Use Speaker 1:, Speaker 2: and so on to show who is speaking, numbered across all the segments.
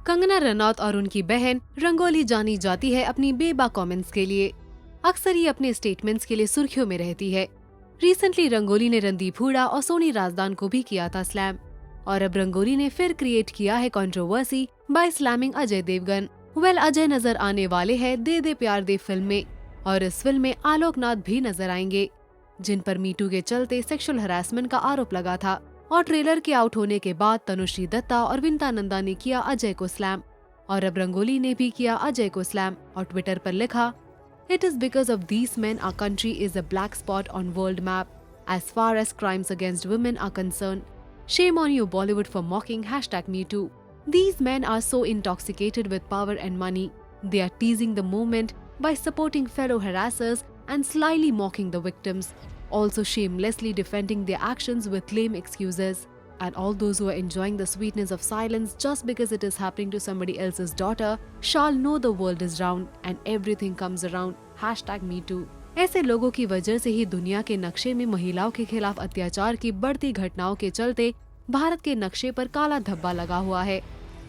Speaker 1: कंगना रनौत और उनकी बहन रंगोली जानी जाती है अपनी बेबाक कमेंट्स के लिए। अक्सर ही अपने स्टेटमेंट्स के लिए सुर्खियों में रहती है। रिसेंटली रंगोली ने रणदीप हुडा और सोनी राजदान को भी किया था स्लैम, और अब रंगोली ने फिर क्रिएट किया है controversy by slamming Ajay Devgan. Ajay नजर आने वाले हैं दे दे प्यार दे फिल्म में, और इस फिल्म में आलोक नाथ भी नजर आएंगे, जिन पर मीटू के चलते सेक्सुअल हरासमेंट का आरोप लगा था। और ट्रेलर के आउट होने के बाद तनुश्री दत्ता और विंता नंदा ने किया अजय को स्लैम, और अब रंगोली ने भी किया अजय को स्लैम और ट्विटर पर लिखा, "It is because of these men our country is a black spot on world map as far as crimes against women are concerned. Shame on you Bollywood for mocking #MeToo. These men are so intoxicated with power and money. They are teasing the movement by supporting fellow harassers and slyly mocking the victims, also shamelessly defending their actions with lame excuses. And all those who are enjoying the sweetness of silence just because it is happening to somebody else's daughter shall know the world is round and everything comes around #MeToo." ऐसे लोगों की वजह से ही दुनिया के नक्शे में महिलाओं के खिलाफ अत्याचार की बढ़ती घटनाओं के चलते भारत के नक्शे पर काला धब्बा लगा हुआ है।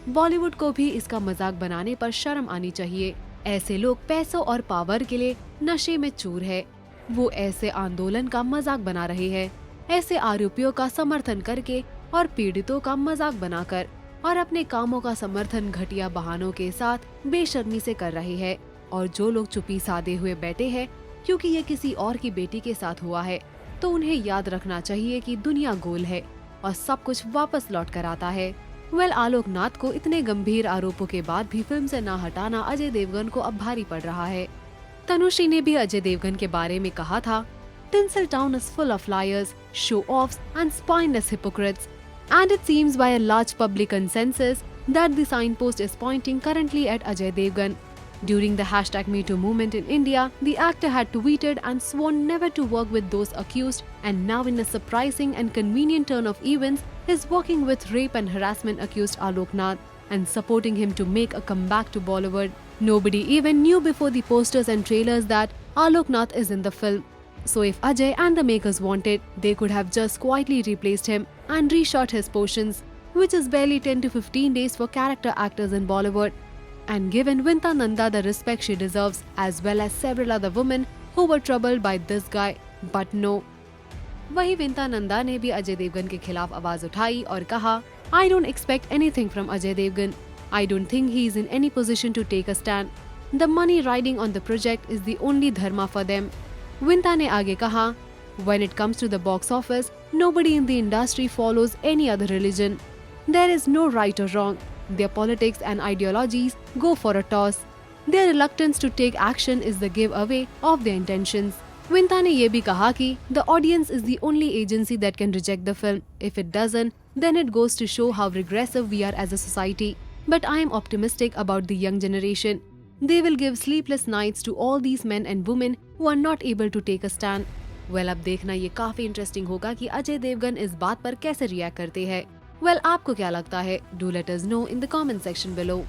Speaker 1: बॉलीवुड को भी इसका मजाक बनाने पर शर्म आनी चाहिए। ऐसे लोग पैसों और पावर के लिए नशे में चूर है। वो ऐसे आंदोलन का मजाक बना रहे हैं, ऐसे आरोपियों का समर्थन करके और पीड़ितों का मजाक बनाकर, और अपने कामों का समर्थन घटिया बहानों के साथ बेशर्मी से कर रहे हैं। और जो लोग चुप्पी साधे हुए बैठे हैं क्योंकि ये किसी और की बेटी के साथ हुआ है, तो उन्हें याद रखना चाहिए कि दुनिया गोल है और सब कुछ वापस लौट कर आता है। आलोक नाथ को इतने गंभीर आरोपों के बाद भी फिल्म से ना हटाना अजय देवगन को अब भारी पड़ रहा है। तनुश्री ने भी अजय देवगन के बारे में कहा था, "Tinseltown is full of liars, show-offs and spineless hypocrites. And it seems by a large public consensus that the signpost is pointing currently at Ajay Devgan. During the #MeToo movement in India, the actor had tweeted and sworn never to work with those accused, and now in a surprising and convenient turn of events, is working with rape and harassment accused Alok Nath and supporting him to make a comeback to Bollywood. Nobody even knew before the posters and trailers that Alok Nath is in the film. So if Ajay and the makers wanted, they could have just quietly replaced him and reshot his portions, which is barely 10 to 15 days for character actors in Bollywood, and given Vinta Nanda the respect she deserves, as well as several other women who were troubled by this guy, but no." वहीं विंता नंदा ने भी अजय देवगन के खिलाफ आवाज उठाई और कहा, "I don't expect anything from Ajay Devgan. I don't think he is in any position to take a stand. The money riding on the project is the only dharma for them." विंता ने आगे कहा, "When it comes to the box office, nobody in the industry follows any other religion. There is no right or wrong. Their politics and ideologies go for a toss. Their reluctance to take action is the giveaway of their intentions." विंता ने ये भी कहा कि "The audience is the only agency that can reject the film. If it doesn't, then it goes to show how regressive we are as a society. But I am optimistic about the young generation. They will give sleepless nights to all these men and women who are not able to take a stand." अब देखना ये काफी interesting होगा कि अजय देवगन इस बात पर कैसे रिएक्ट करते हैं। आपको क्या लगता है? Do let us know in the comment section below.